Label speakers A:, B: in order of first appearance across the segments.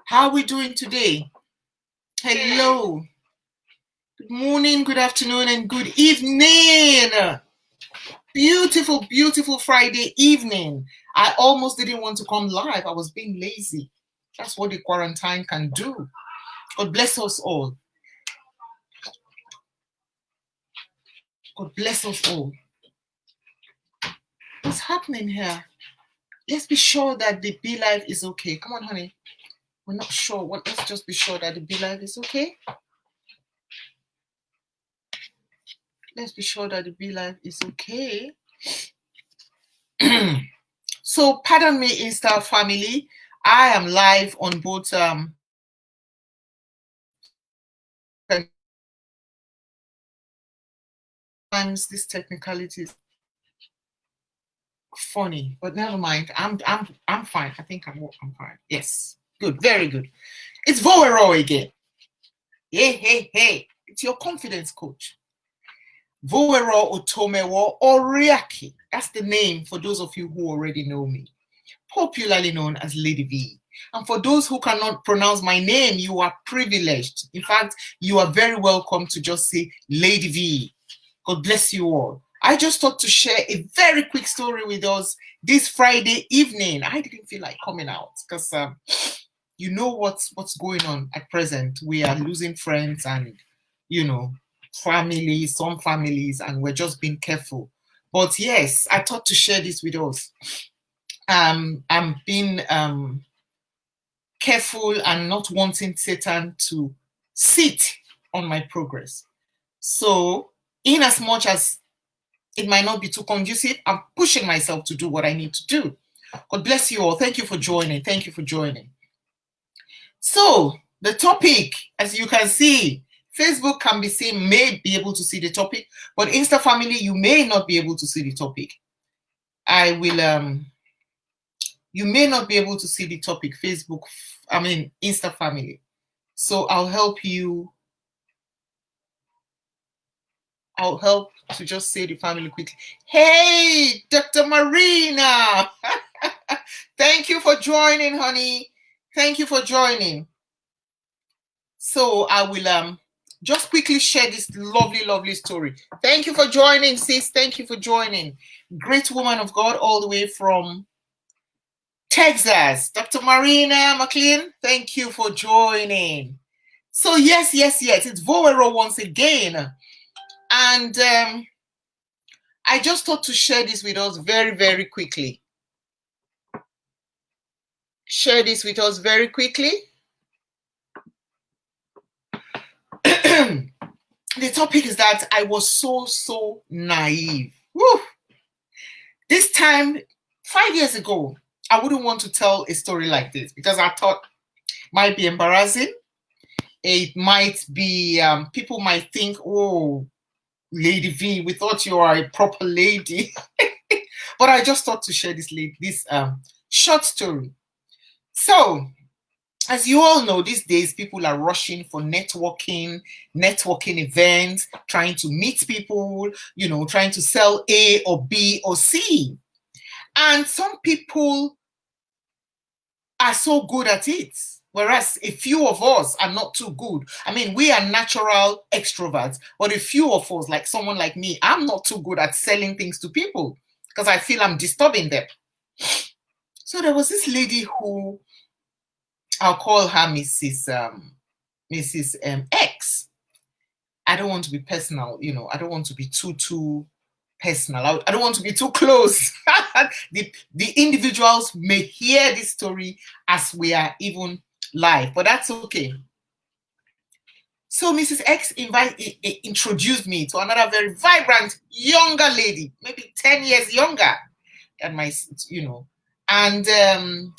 A: How are we doing today? Hello. Good morning, good afternoon, and good evening. Beautiful, beautiful Friday evening. I almost didn't want to come live. I was being lazy. That's what the quarantine can do. God bless us all. God bless us all. What's happening here? Let's be sure that the BeLive is okay. Come on, honey. We're not sure. Let's just be sure that the BeLive is okay. Let's be sure that the BeLive is okay. So, pardon me, Insta family. I am live on both sometimes this technicality is funny, but never mind. I'm fine. I think I'm fine. Yes, good, very good. It's Vowero again. Hey. It's your confidence coach. Vowero Otomewo Oriaki. That's the name for those of you who already know me. Popularly known as Lady V. And for those who cannot pronounce my name, you are privileged. In fact, you are very welcome to just say Lady V. God bless you all. I just thought to share a very quick story with us this Friday evening. I didn't feel like coming out because you know what's going on at present. We are losing friends and, you know, families, some families, and we're just being careful. But yes, I thought to share this with us. I'm being careful and not wanting Satan to sit on my progress. So, in as much as it might not be too conducive, I'm pushing myself to do what I need to do. God bless you all. Thank you for joining. Thank you for joining. So, the topic, as you can see, Facebook can be seen, may be able to see the topic, but Insta family, you may not be able to see the topic. I will, you may not be able to see the topic, Insta family. So I'll help you. I'll help to just say the family quickly. Hey, Dr. Marina. Thank you for joining, honey. Thank you for joining. So I will just quickly share this lovely, lovely story. Thank you for joining, sis. Thank you for joining. Great woman of God all the way from Texas. Dr. Marina McLean, thank you for joining. So yes, it's Vowero once again. And I just thought to share this with us very, very quickly. Share this with us very quickly. The topic is that I was so naive. Woo. This time, 5 years ago, I wouldn't want to tell a story like this because I thought it might be embarrassing. It might be, people might think, oh, Lady V, we thought you are a proper lady. But I just thought to share this short story. So, as you all know, these days people are rushing for networking events, trying to meet people, you know, trying to sell A or B or C. And some people are so good at it, whereas a few of us are not too good. I mean, we are natural extroverts, but a few of us, like someone like me, I'm not too good at selling things to people because I feel I'm disturbing them. So there was this lady who, I'll call her Mrs. X. I don't want to be personal, you know, I don't want to be too personal. I don't want to be too close. the individuals may hear this story as we are even live, but that's okay. So Mrs. X introduced me to another very vibrant younger lady, maybe 10 years younger than my, you know. And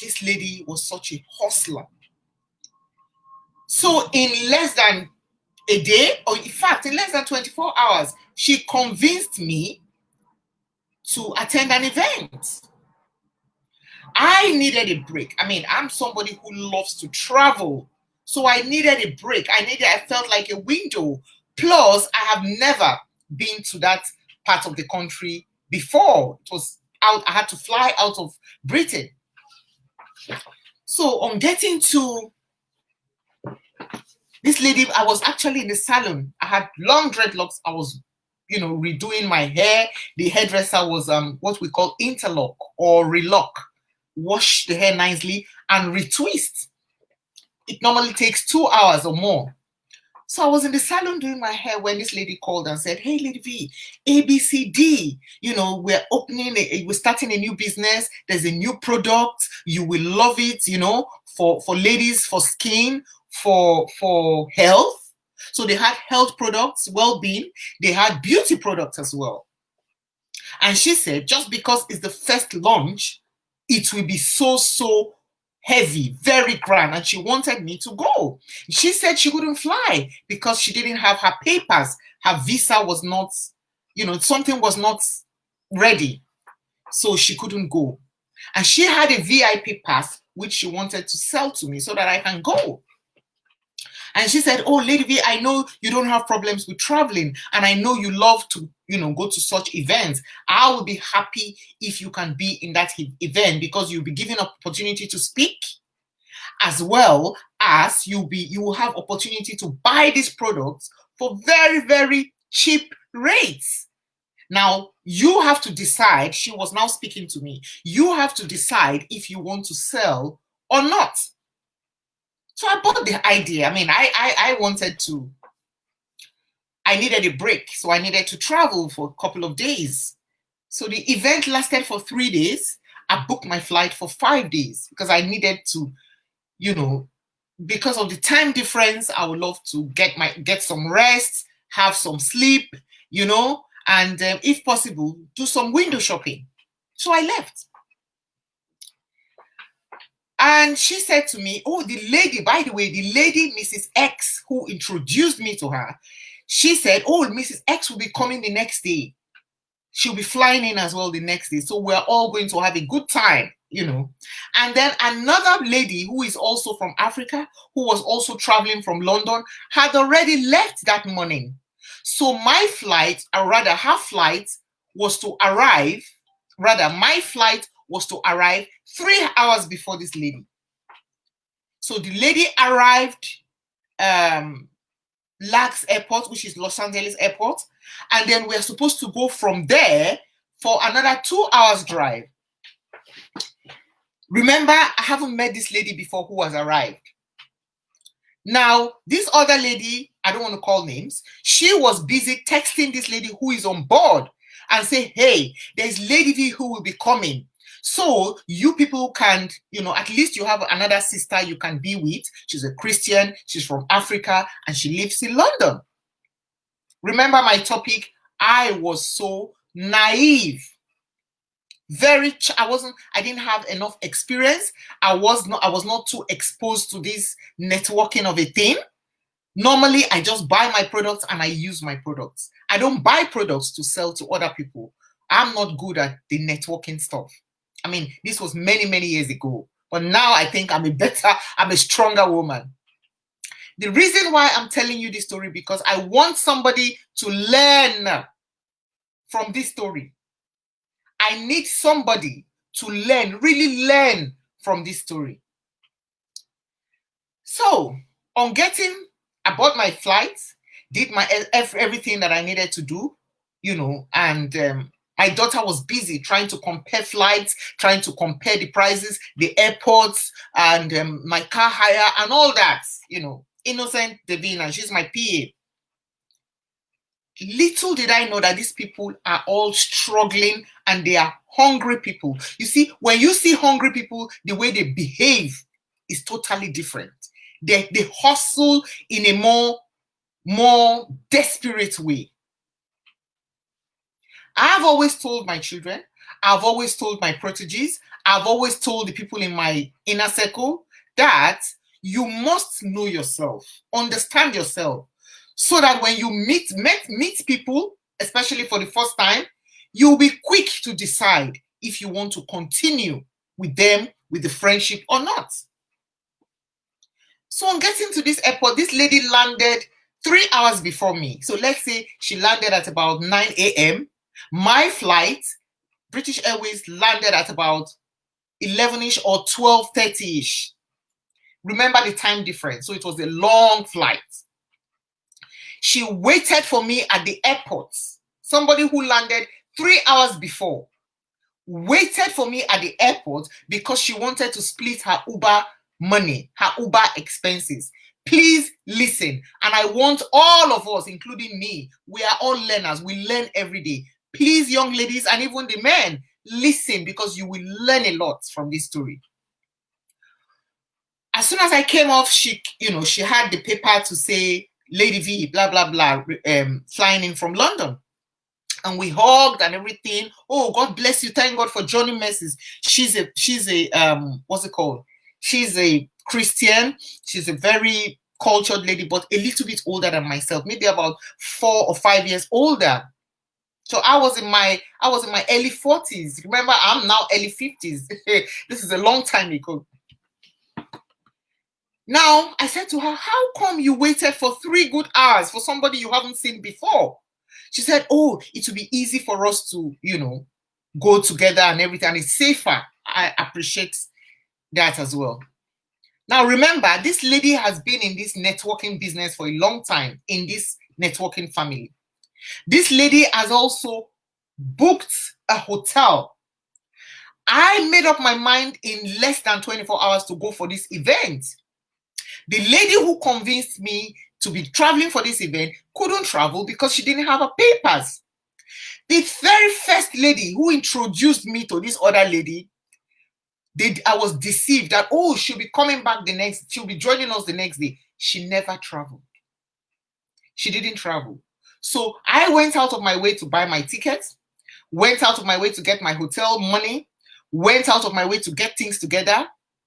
A: this lady was such a hustler. So in less than a day, or in fact, in less than 24 hours, she convinced me to attend an event. I needed a break. I mean, I'm somebody who loves to travel. So I needed a break. I felt like a window. Plus, I have never been to that part of the country before. It was out, I had to fly out of Britain. So on getting to this lady, I was actually in the salon. I had long dreadlocks. I was, redoing my hair. The hairdresser was what we call interlock or relock. Wash the hair nicely and retwist. It normally takes 2 hours or more. So I was in the salon doing my hair when this lady called and said, "Hey, Lady V, ABCD, we're starting a new business. There's a new product. You will love it, for ladies, for skin, for health." So they had health products, well-being. They had beauty products as well. And she said, just because it's the first launch, it will be so heavy, very grand, and she wanted me to go. She said she couldn't fly because she didn't have her papers. Her visa was not, something was not ready, so she couldn't go. And she had a VIP pass, which she wanted to sell to me so that I can go. And she said, "Oh, Lady V, I know you don't have problems with traveling, and I know you love to, go to such events. I will be happy if you can be in that event because you'll be given opportunity to speak, as well as you will have opportunity to buy these products for very, very cheap rates. Now, you have to decide," she was now speaking to me, "you have to decide if you want to sell or not." So I bought the idea. I mean, I needed a break. So I needed to travel for a couple of days. So the event lasted for 3 days. I booked my flight for 5 days because I needed to, because of the time difference, I would love to get some rest, have some sleep, and if possible, do some window shopping. So I left. And she said to me, "Oh, the lady, by the way, the lady, Mrs. X, who introduced me to her, she said, oh, Mrs. X will be coming the next day. She'll be flying in as well the next day. So we're all going to have a good time, And then another lady who is also from Africa, who was also traveling from London, had already left that morning. So my flight, or rather her flight, was to arrive, my flight was to arrive 3 hours before this lady. So the lady arrived LAX Airport, which is Los Angeles Airport, and then we're supposed to go from there for another 2 hours drive. Remember, I haven't met this lady before who has arrived. Now, this other lady, I don't want to call names, she was busy texting this lady who is on board and say, "Hey, there's Lady V who will be coming. So you people can, at least you have another sister you can be with. She's a Christian, she's from Africa, and she lives in London." Remember my topic, I was so naive. I didn't have enough experience. I was not too exposed to this networking of a thing. Normally, I just buy my products and I use my products. I don't buy products to sell to other people. I'm not good at the networking stuff. I mean, this was many, many years ago. But now I think I'm a stronger woman. The reason why I'm telling you this story, because I want somebody to learn from this story. I need somebody to really learn from this story. So, I bought my flights, did everything that I needed to do, and my daughter was busy trying to compare flights, trying to compare the prices, the airports, and my car hire and all that, innocent Davina, she's my PA. Little did I know that these people are all struggling and they are hungry people. You see, when you see hungry people, the way they behave is totally different. They hustle in a more desperate way. I've always told my children, I've always told my proteges, I've always told the people in my inner circle that you must know yourself, understand yourself, so that when you meet people, especially for the first time, you'll be quick to decide if you want to continue with them, with the friendship or not. So on getting to this airport, this lady landed 3 hours before me. So let's say she landed at about 9 a.m. My flight, British Airways, landed at about 11ish or 12:30ish. Remember the time difference. So it was a long flight. She waited for me at the airport. Somebody who landed 3 hours before waited for me at the airport because she wanted to split her Uber money, her Uber expenses. Please listen. And I want all of us, including me, we are all learners. We learn every day. Please, young ladies, and even the men, listen, because you will learn a lot from this story. As soon as I came off, she had the paper to say Lady V, blah, blah, blah, flying in from London. And we hugged and everything. Oh, God bless you. Thank God for Johnny Mercies. She's a what's it called? She's a Christian. She's a very cultured lady, but a little bit older than myself, maybe about 4 or 5 years older. So I was in my early 40s. Remember, I'm now early 50s. This is a long time ago. Now, I said to her, how come you waited for 3 good hours for somebody you haven't seen before? She said, oh, it will be easy for us to, go together and everything. And it's safer. I appreciate that as well. Now, remember, this lady has been in this networking business for a long time, in this networking family. This lady has also booked a hotel. I made up my mind in less than 24 hours to go for this event. The lady who convinced me to be traveling for this event couldn't travel because she didn't have her papers. The very first lady who introduced me to this other lady, I was deceived that, oh, she'll be coming back she'll be joining us the next day. She never traveled. She didn't travel. So I went out of my way to buy my tickets, went out of my way to get my hotel money, went out of my way to get things together,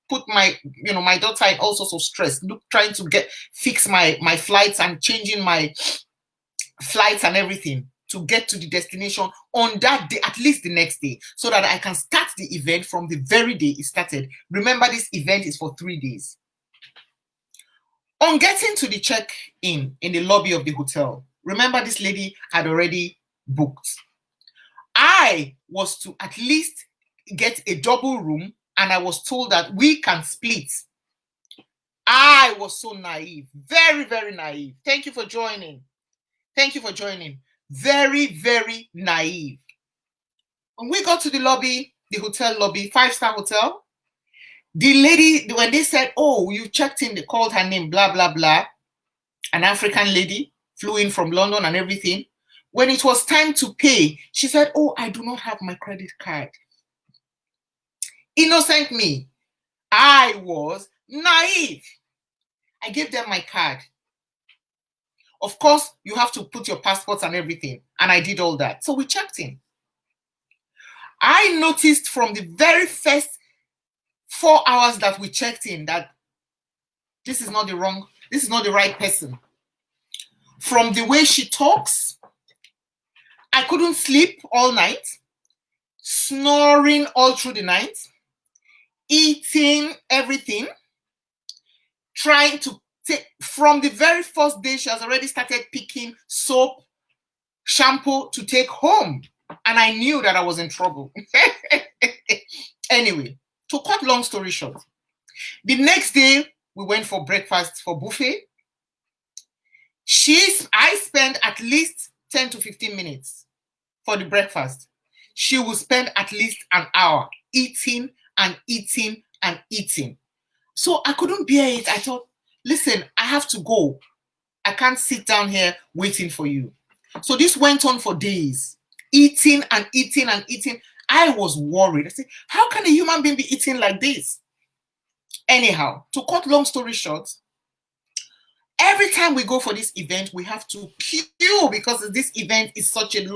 A: put my daughter in all sorts of stress, trying to fix my flights and changing my flights and everything to get to the destination on that day, at least the next day, so that I can start the event from the very day it started. Remember, this event is for 3 days. On getting to the check-in in the lobby of the hotel, remember, this lady had already booked. I was to at least get a double room, and I was told that we can split. I was so naive, very, very naive. Thank you for joining. Thank you for joining. Very, very naive. When we got to the lobby, the hotel lobby, 5-star hotel, the lady, when they said, oh, you checked in, they called her name, blah, blah, blah, an African lady, flew in from London and everything. When it was time to pay, she said, oh, I do not have my credit card. Innocent me. I was naive. I gave them my card. Of course, you have to put your passports and everything. And I did all that. So we checked in. I noticed from the very first 4 hours that we checked in that this is not the right person. From the way she talks, I couldn't sleep all night, snoring all through the night, eating everything, trying to take, from the very first day, she has already started picking soap, shampoo to take home. And I knew that I was in trouble. Anyway, to cut long story short, the next day we went for breakfast for buffet. I spent at least 10 to 15 minutes for the breakfast. She will spend at least an hour eating and eating and eating. So I couldn't bear it. I thought, listen, I have to go. I can't sit down here waiting for you. So this went on for days, eating and eating and eating. I was worried. I said, how can a human being be eating like this? Anyhow, to cut long story short, every time we go for this event, we have to queue because this event is such a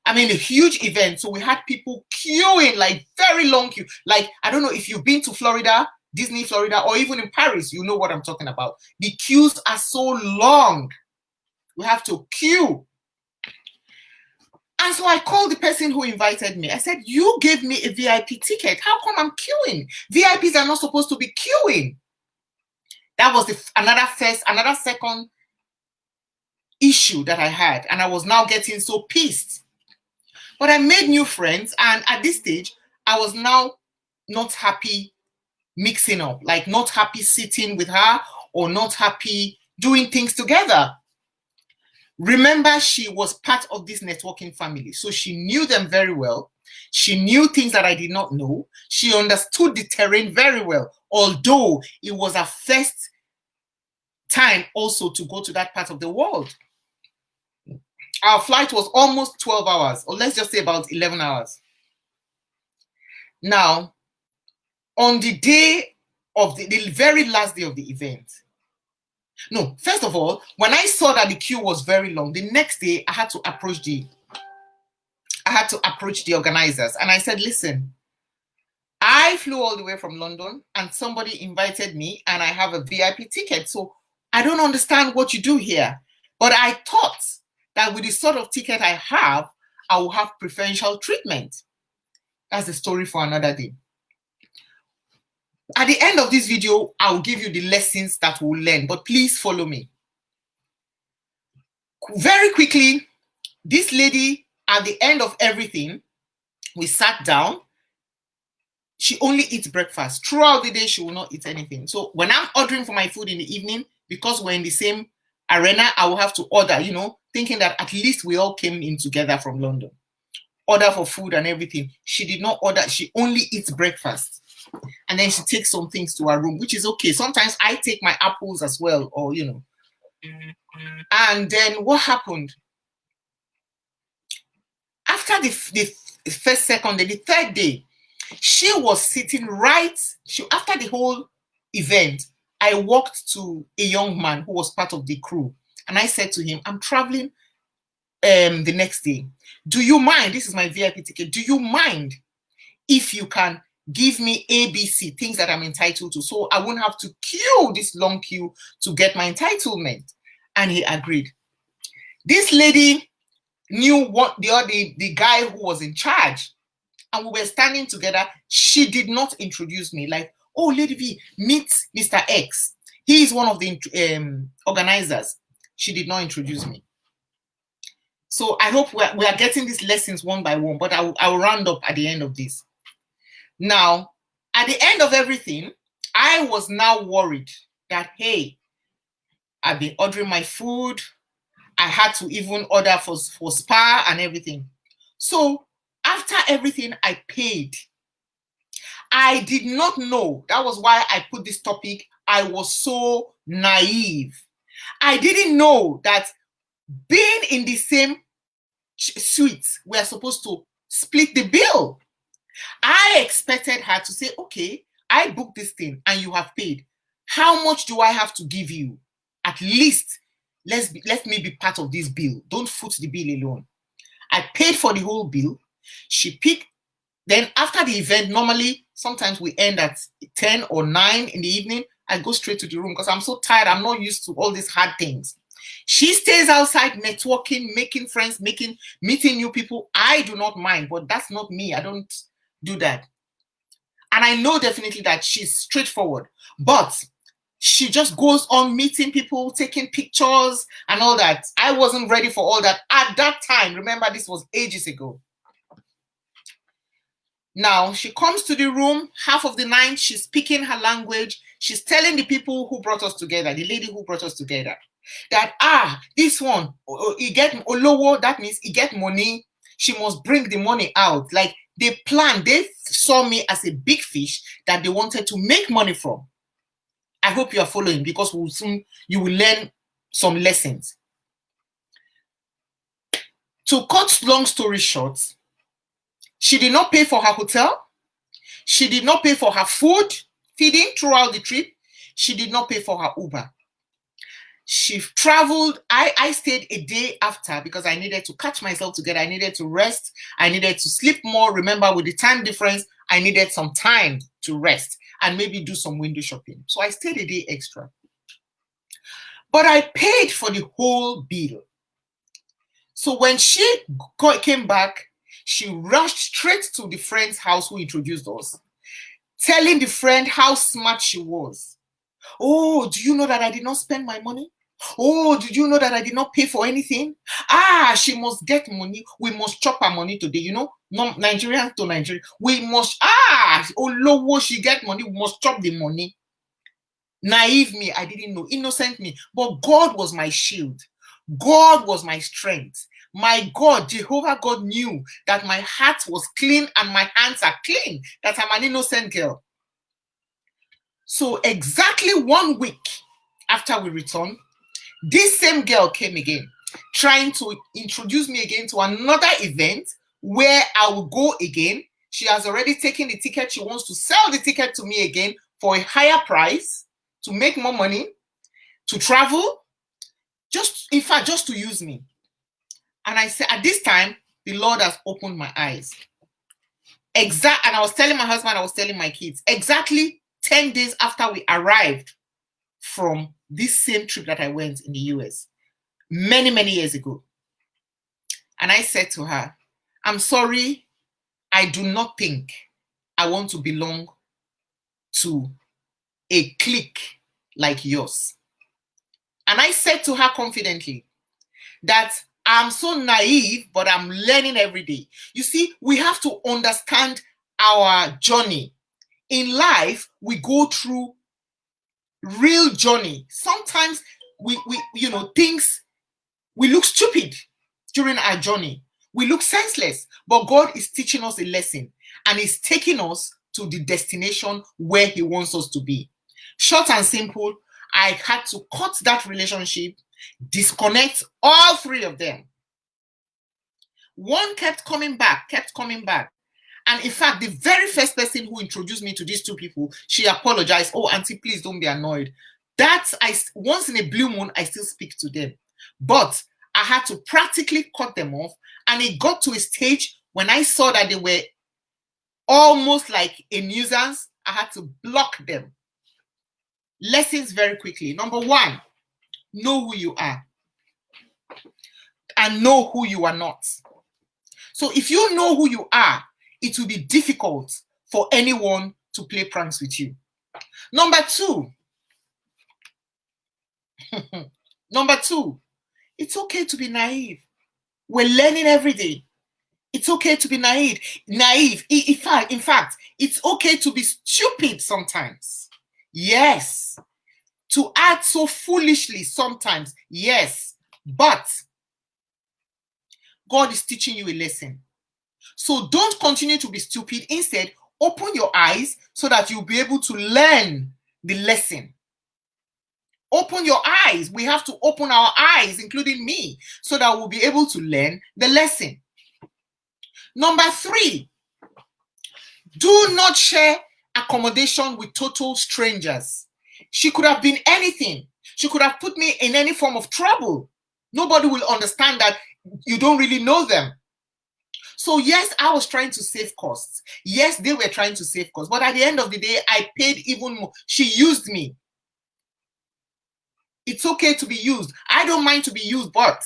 A: a huge event. So we had people queuing, like very long queue. Like, I don't know if you've been to Florida, Disney Florida, or even in Paris, you know what I'm talking about. The queues are so long. We have to queue. And so I called the person who invited me. I said, you gave me a VIP ticket. How come I'm queuing? VIPs are not supposed to be queuing. That was another second issue that I had. And I was now getting so pissed. But I made new friends. And at this stage, I was now not happy mixing up, like not happy sitting with her or not happy doing things together. Remember, she was part of this networking family, so she knew them very well. She knew things that I did not know. She understood the terrain very well, although it was her first time also to go to that part of the world. Our flight was almost 12 hours, or let's just say about 11 hours. Now, on the day of the very last day of the event, no, first of all, when I saw that the queue was very long, the next day I had to approach the organizers, and I said, listen, I flew all the way from London and somebody invited me and I have a VIP ticket, so I don't understand what you do here. But I thought that with the sort of ticket I have, I will have preferential treatment. That's a story for another day. At the end of this video, I will give you the lessons that we'll learn, but please follow me. Very quickly, this lady, at the end of everything, we sat down. She only eats breakfast. Throughout the day, she will not eat anything. So when I'm ordering for my food in the evening, because we're in the same arena, I will have to order, thinking that at least we all came in together from London. Order for food and everything. She did not order. She only eats breakfast. And then she takes some things to her room, which is okay. Sometimes I take my apples as well, or, And then what happened? After the first, second day, the third day, she was sitting after the whole event, I walked to a young man who was part of the crew. And I said to him, I'm traveling the next day. Do you mind? This is my VIP ticket. Do you mind if you can give me ABC, things that I'm entitled to, so I won't have to queue this long queue to get my entitlement? And he agreed. This lady knew what the guy who was in charge, and we were standing together. She did not introduce me, like, oh, Lady V, meet Mr. X. He is one of the organizers. She did not introduce me. So I hope we are getting these lessons one by one, but I will round up at the end of this. Now, at the end of everything, I was now worried that, hey, I've been ordering my food. I had to even order for spa and everything. So after everything, I paid. I did not know. That was why I put this topic. I was so naive. I didn't know that being in the same suite, we're supposed to split the bill. I expected her to say, okay, I booked this thing and you have paid. How much do I have to give you? At least let me be part of this bill. Don't foot the bill alone. I paid for the whole bill. She picked. Then after the event, normally, sometimes we end at 10 or 9 in the evening. I go straight to the room because I'm so tired. I'm not used to all these hard things. She stays outside networking, making friends, meeting new people. I do not mind, but that's not me. I don't do that. And I know definitely that she's straightforward, but she just goes on meeting people, taking pictures and all that. I wasn't ready for all that at that time. Remember, this was ages ago. Now, she comes to the room, half of the night, she's speaking her language. She's telling the people who brought us together, the lady who brought us together, that, this one, he get olowo, that means he get money. She must bring the money out. Like, they saw me as a big fish that they wanted to make money from. I hope you are following, because you will learn some lessons. To cut long story short, she did not pay for her hotel. She did not pay for her food, feeding throughout the trip. She did not pay for her Uber. She traveled. I stayed a day after because I needed to catch myself together. I needed to rest. I needed to sleep more. Remember, with the time difference, I needed some time to rest and maybe do some window shopping. So I stayed a day extra. But I paid for the whole bill. So when she came back, she rushed straight to the friend's house who introduced us, telling the friend how smart she was. Oh, do you know that I did not spend my money? Oh, did you know that I did not pay for anything? Ah, she must get money. We must chop her money today. You know, no, Nigerian to Nigeria. We must, oh, low, she get money. We must chop the money. Naive me, I didn't know. Innocent me. But God was my shield. God was my strength. My God, Jehovah God knew that my heart was clean and my hands are clean, that I'm an innocent girl. So exactly 1 week after we returned, this same girl came again, trying to introduce me again to another event where I will go again. She has already taken the ticket. She wants to sell the ticket to me again for a higher price, to make more money, to travel, just to use me. And I said, at this time, the Lord has opened my eyes. And I was telling my husband, I was telling my kids, exactly 10 days after we arrived from this same trip that I went in the US, many, many years ago. And I said to her, I'm sorry, I do not think I want to belong to a clique like yours. And I said to her confidently that I'm so naive, but I'm learning every day. You see, we have to understand our journey. In life, we go through real journey. Sometimes we look stupid during our journey. We look senseless, but God is teaching us a lesson and is taking us to the destination where he wants us to be. Short and simple, I had to cut that relationship, disconnect all three of them. One kept coming back. And in fact, the very first person who introduced me to these two people, she apologized. Oh, auntie, please don't be annoyed. Once in a blue moon, I still speak to them. But I had to practically cut them off. And it got to a stage when I saw that they were almost like a nuisance, I had to block them. Lessons very quickly. Number one, know who you are and know who you are not. So if you know who you are, it will be difficult for anyone to play pranks with you. Number two, it's okay to be naive. We're learning every day. It's okay to be naive. In fact, it's okay to be stupid sometimes. Yes. To act so foolishly sometimes. Yes. But God is teaching you a lesson. So don't continue to be stupid. Instead, open your eyes so that you'll be able to learn the lesson. Open your eyes. We have to open our eyes, including me, so that we'll be able to learn the lesson. Number three, do not share accommodation with total strangers. She could have been anything. She could have put me in any form of trouble. Nobody will understand that you don't really know them. So yes, I was trying to save costs. Yes, they were trying to save costs. But at the end of the day, I paid even more. She used me. It's okay to be used. I don't mind to be used, but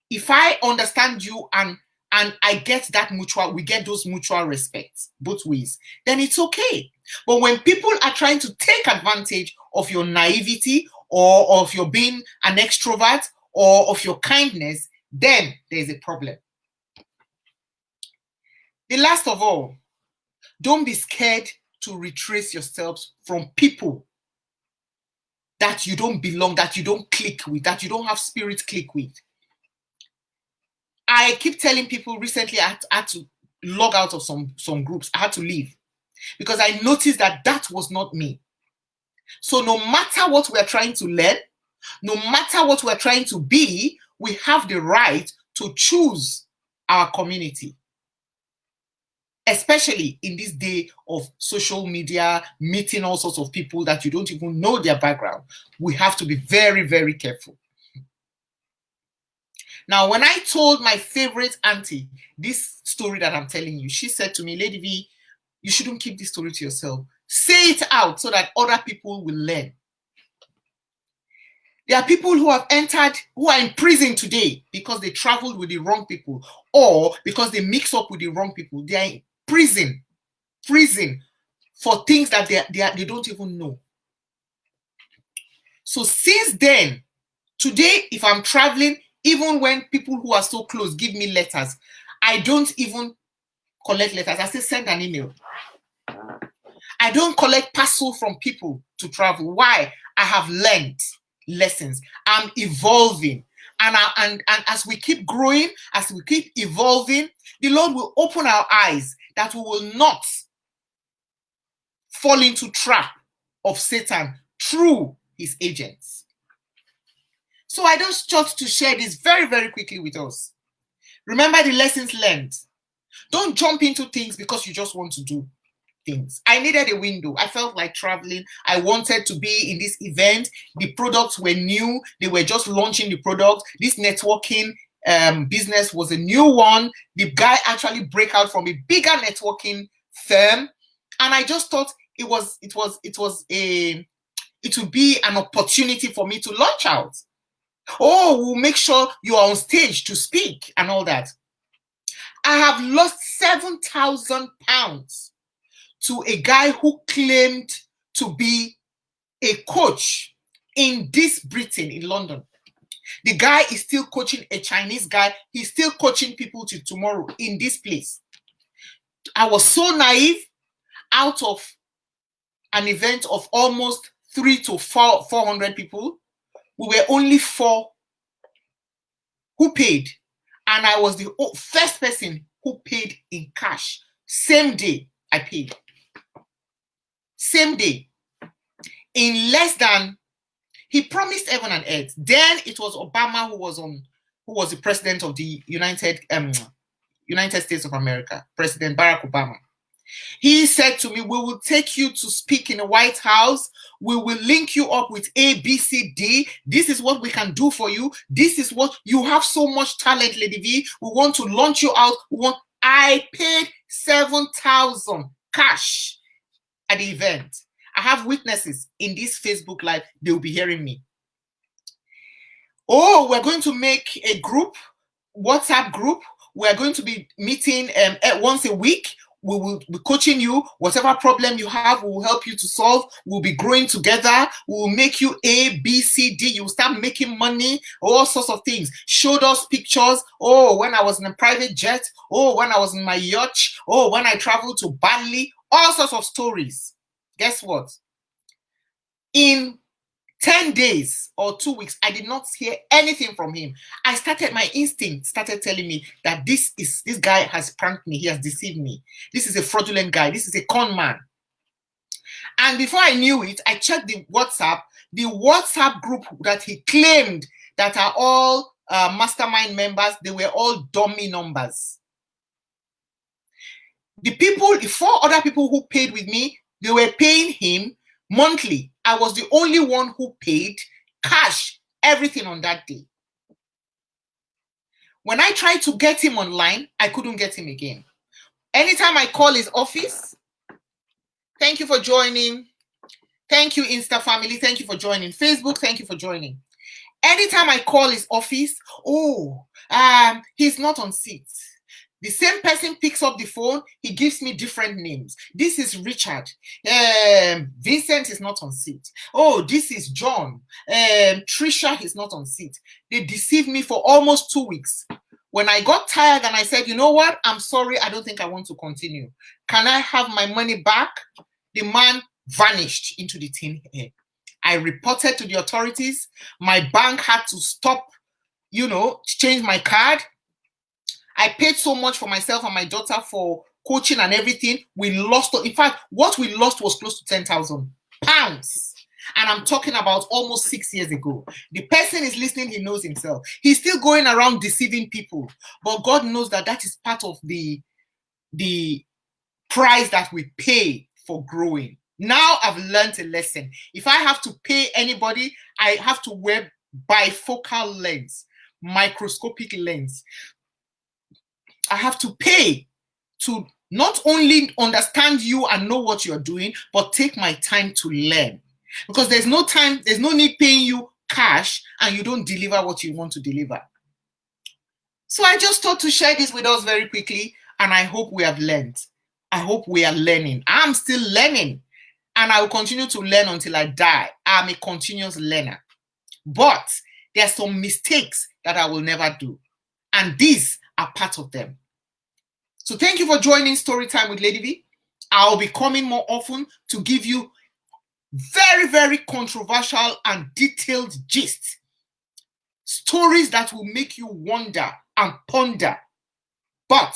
A: if I understand you and I get that we get those mutual respects both ways, then it's okay. But when people are trying to take advantage of your naivety or of your being an extrovert or of your kindness, then there's a problem. The last of all, don't be scared to retrace yourselves from people that you don't belong, that you don't click with, that you don't have spirit click with. I keep telling people recently I had to log out of some groups. I had to leave because I noticed that was not me. So no matter what we're trying to learn, no matter what we're trying to be, we have the right to choose our community. Especially in this day of social media, meeting all sorts of people that you don't even know their background. We have to be very, very careful. Now, when I told my favorite auntie this story that I'm telling you, she said to me, Lady V, you shouldn't keep this story to yourself. Say it out so that other people will learn. There are people who are in prison today because they traveled with the wrong people or because they mix up with the wrong people. They are in prison for things that they don't even know. So since then, Today, if I'm traveling, even when people who are so close give me letters, I don't even collect letters. I say send an email. I don't collect parcel from people to travel. Why? I have learned lessons. I'm evolving. And as we keep growing, as we keep evolving, the Lord will open our eyes that we will not fall into trap of Satan through his agents. So I just chose to share this very, very quickly with us. Remember the lessons learned. Don't jump into things because you just want to do things. I needed a window. I felt like traveling. I wanted to be in this event. The products were new. They were just launching the product. This networking business was a new one. The guy actually break out from a bigger networking firm. And I just thought it would be an opportunity for me to launch out. Oh, we'll make sure you are on stage to speak and all that. I have lost 7,000 pounds to a guy who claimed to be a coach in this Britain, in London. The guy is still coaching a Chinese guy. He's still coaching people till tomorrow in this place. I was so naive. Out of an event of almost 300 to 400 people, we were only 4 who paid. And I was the first person who paid in cash. Same day, I paid. Same day. In less than, he promised heaven and earth. Then it was Obama who was the president of the United States of America, President Barack Obama. He said to me, we will take you to speak in the White House. We will link you up with A, B, C, D. This is what we can do for you. This is what, you have so much talent, Lady V. We want to launch you out. I paid 7,000 cash at the event. I have witnesses in this Facebook Live. They will be hearing me. Oh, we're going to make a group, WhatsApp group. We're going to be meeting once a week. We will be coaching you. Whatever problem you have, we will help you to solve. We'll be growing together. We will make you A, B, C, D. You will start making money, all sorts of things. Showed us pictures. Oh, when I was in a private jet. Oh, when I was in my yacht. Oh, when I traveled to Bali. All sorts of stories. Guess what? In 10 days or 2 weeks, I did not hear anything from him. My instinct started telling me that this guy has pranked me. He has deceived me. This is a fraudulent guy. This is a con man. And before I knew it, I checked the WhatsApp group that he claimed that are all mastermind members. They were all dummy numbers. The 4 other people who paid with me, they were paying him monthly. I was the only one who paid cash, everything on that day. When I tried to get him online, I couldn't get him again. Anytime I call his office, thank you for joining. Thank you, Insta family. Thank you for joining. Facebook, thank you for joining. Anytime I call his office, he's not on seat. The same person picks up the phone, he gives me different names. This is Richard. Vincent is not on seat. Oh, this is John. Trisha is not on seat. They deceived me for almost 2 weeks. When I got tired and I said, you know what? I'm sorry, I don't think I want to continue. Can I have my money back? The man vanished into the thin air. I reported to the authorities. My bank had to stop, change my card. I paid so much for myself and my daughter for coaching and everything. We lost, in fact, what we lost was close to 10,000 pounds. And I'm talking about almost 6 years ago. The person is listening, he knows himself. He's still going around deceiving people. But God knows that is part of the price that we pay for growing. Now I've learned a lesson. If I have to pay anybody, I have to wear bifocal lens, microscopic lens. I have to pay to not only understand you and know what you're doing, but take my time to learn. Because there's no need paying you cash and you don't deliver what you want to deliver. So I just thought to share this with us very quickly, and I hope we have learned. I hope we are learning. I'm still learning, and I will continue to learn until I die. I'm a continuous learner. But There are some mistakes that I will never do. And these are part of them. So thank you for joining Storytime with Lady V. I'll be coming more often to give you very, very controversial and detailed gist. Stories that will make you wonder and ponder, but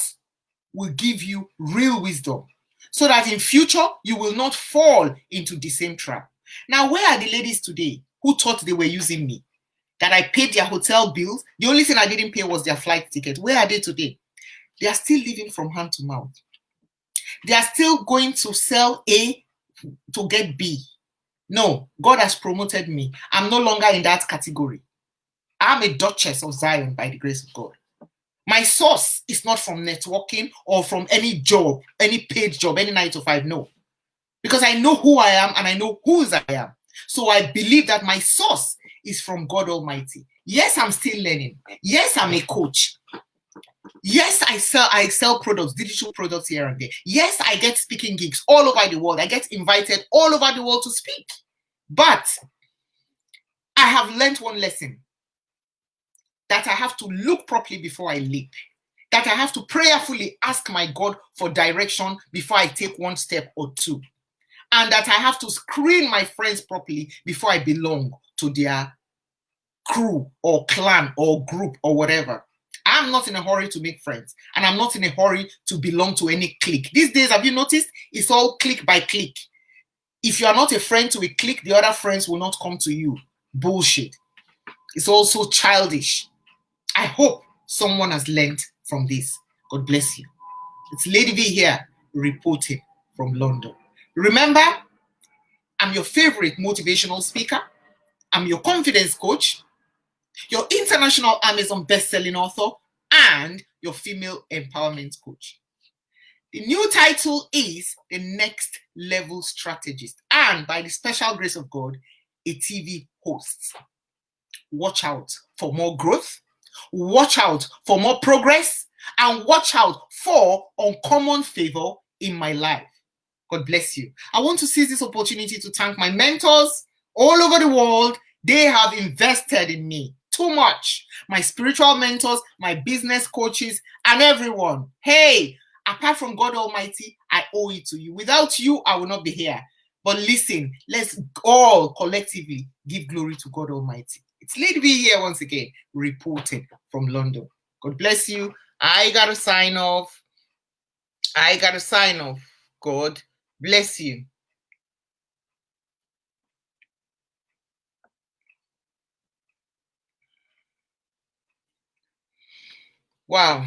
A: will give you real wisdom so that in future you will not fall into the same trap. Now, where are the ladies today who thought they were using me? That I paid their hotel bills. The only thing I didn't pay was their flight ticket. Where are they today? They are still living from hand to mouth. They are still going to sell A to get B. No, God has promoted me. I'm no longer in that category. I'm a Duchess of Zion by the grace of God. My source is not from networking or from any job, any paid job, any 9 to 5. No. Because I know who I am and I know whose I am. So I believe that my source is from God Almighty. Yes, I'm still learning. Yes, I'm a coach. Yes, I sell products, digital products here and there. Yes, I get speaking gigs all over the world. I get invited all over the world to speak. But I have learned one lesson, that I have to look properly before I leap, that I have to prayerfully ask my God for direction before I take one step or two, and that I have to screen my friends properly before I belong to their crew or clan or group or whatever. I'm not in a hurry to make friends, and I'm not in a hurry to belong to any clique. These days, have you noticed? It's all clique by clique. If you are not a friend to a clique, the other friends will not come to you. Bullshit. It's also childish. I hope someone has learned from this. God bless you. It's Lady V here, reporting from London. Remember, I'm your favorite motivational speaker. I'm your confidence coach, your international Amazon best-selling author, and your female empowerment coach. The new title is The Next Level Strategist, and by the special grace of God, a TV host. Watch out for more growth, watch out for more progress, and watch out for uncommon favor in my life. God bless you. I want to seize this opportunity to thank my mentors all over the world. They have invested in me too much. My spiritual mentors, my business coaches, and everyone. Hey, apart from God Almighty, I owe it to you. Without you, I will not be here. But listen, let's all collectively give glory to God Almighty. It's Lady V here once again, reporting from London. God bless you. I gotta sign off. God bless you. Wow.